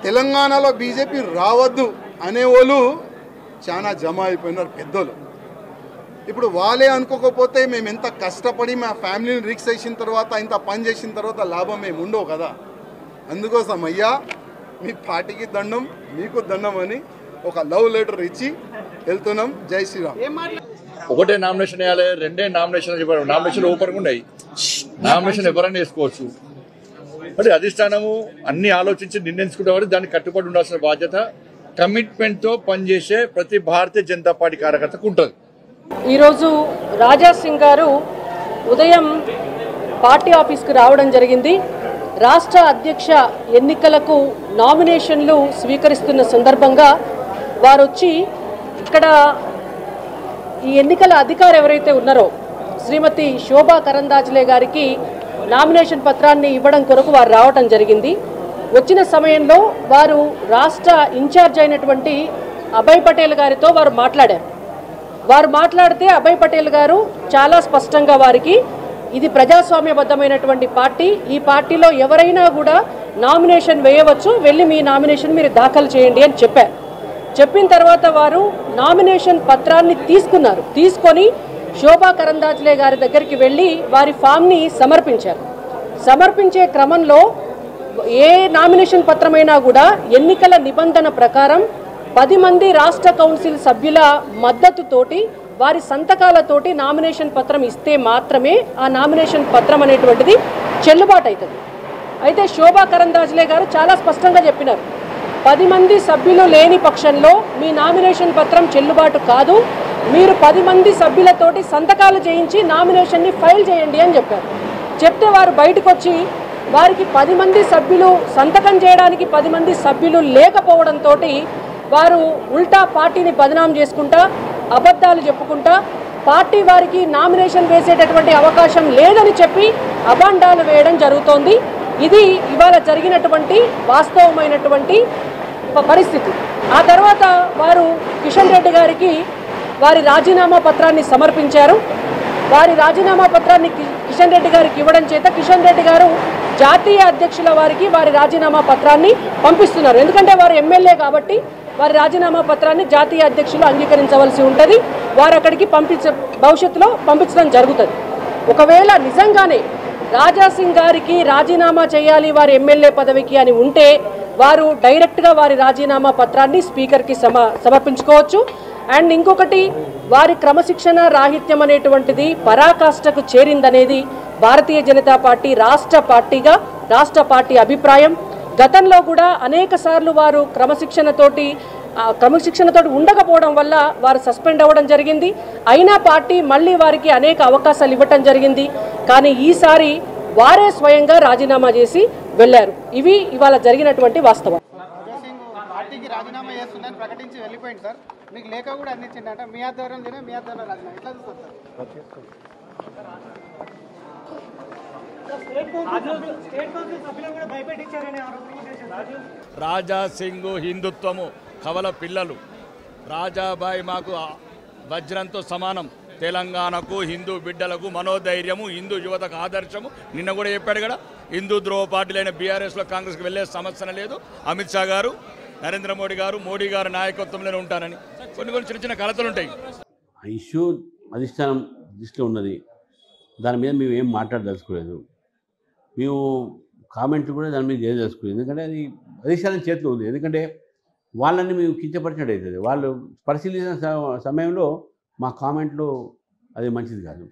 తెలంగాణలో బీజేపీ రావద్దు అనేవాళ్ళు చాలా జమ అయిపోయినారు పెద్దలు. ఇప్పుడు వాళ్ళే అనుకోకపోతే మేము ఎంత కష్టపడి మా ఫ్యామిలీని రిక్స్ చేసిన తర్వాత ఇంత పని చేసిన తర్వాత లాభం మేము ఉండవు కదా. అందుకోసం అయ్యా మీ పార్టీకి దండం మీకు దండం అని ఒక లవ్ లెటర్ ఇచ్చి వెళ్తున్నాం. జై శ్రీరామ్. ఒకటే నామినేషన్ వేయాలి, రెండే నామినేషన్ చెప్పారు. నామినేషన్ ఓపెన్గా ఉన్నాయి, నామినేషన్ ఎవరైనా వేసుకోవచ్చు. మరి అధిష్టానము అన్ని ఆలోచించి నిర్ణయించుకుంటే వారు దాన్ని కట్టుబడి ఉండాల్సిన బాధ్యత కమిట్మెంట్తో పనిచేసే ప్రతి భారతీయ జనతా పార్టీ కార్యకర్తకు ఉంటుంది. ఈరోజు రాజా సింగ్ గారు ఉదయం పార్టీ ఆఫీస్కు రావడం జరిగింది. రాష్ట్ర అధ్యక్ష ఎన్నికలకు నామినేషన్లు స్వీకరిస్తున్న సందర్భంగా వారు వచ్చి ఇక్కడ ఈ ఎన్నికల అధికారి ఎవరైతే ఉన్నారో శ్రీమతి శోభా కరందాజ్లే గారికి నామినేషన్ పత్రాన్ని ఇవ్వడం కొరకు వారు రావటం జరిగింది. వచ్చిన సమయంలో వారు రాష్ట్ర ఇన్ఛార్జ్ అయినటువంటి అభయ్ పటేల్ గారితో వారు మాట్లాడారు. వారు మాట్లాడితే అభయ్ పటేల్ గారు చాలా స్పష్టంగా వారికి ఇది ప్రజాస్వామ్యబద్ధమైనటువంటి పార్టీ, ఈ పార్టీలో ఎవరైనా కూడా నామినేషన్ వేయవచ్చు, వెళ్ళి మీ నామినేషన్ మీరు దాఖలు చేయండి అని చెప్పారు. చెప్పిన తర్వాత వారు నామినేషన్ పత్రాన్ని తీసుకున్నారు. తీసుకొని శోభా కరందాజ్లే గారి దగ్గరికి వెళ్ళి వారి ఫామ్ని సమర్పించారు. సమర్పించే క్రమంలో ఏ నామినేషన్ పత్రమైనా కూడా ఎన్నికల నిబంధన ప్రకారం 10 మంది రాష్ట్ర కౌన్సిల్ సభ్యుల మద్దతుతోటి వారి సంతకాలతోటి నామినేషన్ పత్రం ఇస్తే మాత్రమే ఆ నామినేషన్ పత్రం అనేటువంటిది చెల్లుబాటు అవుతుంది. అయితే శోభా కరందాజ్లే గారు చాలా స్పష్టంగా చెప్పినారు, 10 మంది సభ్యులు లేని పక్షంలో మీ నామినేషన్ పత్రం చెల్లుబాటు కాదు, మీరు 10 మంది సభ్యులతోటి సంతకాలు చేయించి నామినేషన్ని ఫైల్ చేయండి అని చెప్పారు. చెప్తే వారు బయటకు వచ్చి వారికి 10 మంది సభ్యులు సంతకం చేయడానికి 10 మంది సభ్యులు లేకపోవడంతో వారు ఉల్టా పార్టీని బదనాం చేసుకుంటా అబద్ధాలు చెప్పుకుంటా పార్టీ వారికి నామినేషన్ వేసేటటువంటి అవకాశం లేదని చెప్పి అబాండాలు వేయడం జరుగుతోంది. ఇది ఇవాళ జరిగినటువంటి వాస్తవమైనటువంటి పరిస్థితి. ఆ తర్వాత వారు కిషన్ రెడ్డి గారికి వారి రాజీనామా పత్రాన్ని సమర్పించారు. వారి రాజీనామా పత్రాన్ని కిషన్ రెడ్డి గారికి ఇవ్వడం చేత కిషన్ రెడ్డి గారు జాతీయ అధ్యక్షుల వారికి వారి రాజీనామా పత్రాన్ని పంపిస్తున్నారు. ఎందుకంటే వారు ఎమ్మెల్యే కాబట్టి వారి రాజీనామా పత్రాన్ని జాతీయ అధ్యక్షులు అంగీకరించవలసి ఉంటుంది. వారు అక్కడికి భవిష్యత్తులో పంపించడం జరుగుతుంది. ఒకవేళ నిజంగానే రాజా సింగ్ గారికి రాజీనామా చేయాలి వారి ఎమ్మెల్యే పదవికి అని ఉంటే వారు డైరెక్ట్గా వారి రాజీనామా పత్రాన్ని స్పీకర్కి సమర్పించుకోవచ్చు. అండ్ ఇంకొకటి, వారి క్రమశిక్షణ రాహిత్యం అనేటువంటిది పరాకాష్ఠకు చేరిందనేది భారతీయ జనతా పార్టీ రాష్ట్ర పార్టీ అభిప్రాయం. గతంలో కూడా అనేక సార్లు వారు క్రమశిక్షణతోటి ఉండకపోవడం వల్ల వారు సస్పెండ్ అవ్వడం జరిగింది. అయినా పార్టీ మళ్ళీ వారికి అనేక అవకాశాలు ఇవ్వటం జరిగింది. కానీ ఈసారి వారే స్వయంగా రాజీనామా చేసి వెళ్లారు. ఇవి ఇవాళ జరిగినటువంటి వాస్తవం. పార్టీకి రాజీనామా చేస్తుందని ప్రకటించి వెళ్ళిపోయింది సార్. మీకు లేఖ కూడా అందించిందంట. మీ ఆధ్వర్యంలోనే రాజీనామా ఎట్లా చూస్తారు సార్? రాజా సింగ్ హిందుత్వము కవల పిల్లలు. రాజాబాయి మాకు వజ్రంతో సమానం. తెలంగాణకు హిందూ బిడ్డలకు మనోధైర్యము, హిందూ యువతకు ఆదర్శము. నిన్న కూడా చెప్పాడు కదా, హిందూ ద్రోహ పార్టీలైన బీఆర్ఎస్లో కాంగ్రెస్కి వెళ్ళే సమస్య లేదు. అమిత్ షా గారు, నరేంద్ర మోడీ గారు నాయకత్వంలోనే ఉంటానని కొన్ని చిన్న చిన్న కలతలు ఉంటాయి. ఆ ఇష్యూ అధిష్టానం దృష్టిలో ఉన్నది. దాని మీద మేము ఏం మాట్లాడదలుచుకోలేదు. మేము కామెంట్లు కూడా దాని మీద చేయదలుచుకోలేదు. ఎందుకంటే అది అధిష్టానం చేతిలో ఉంది. ఎందుకంటే వాళ్ళని మేము కించపరిచినట్టు అవుతుంది. వాళ్ళు పరిశీలించిన సమయంలో మా కామెంట్లు అది మంచిది కాదు.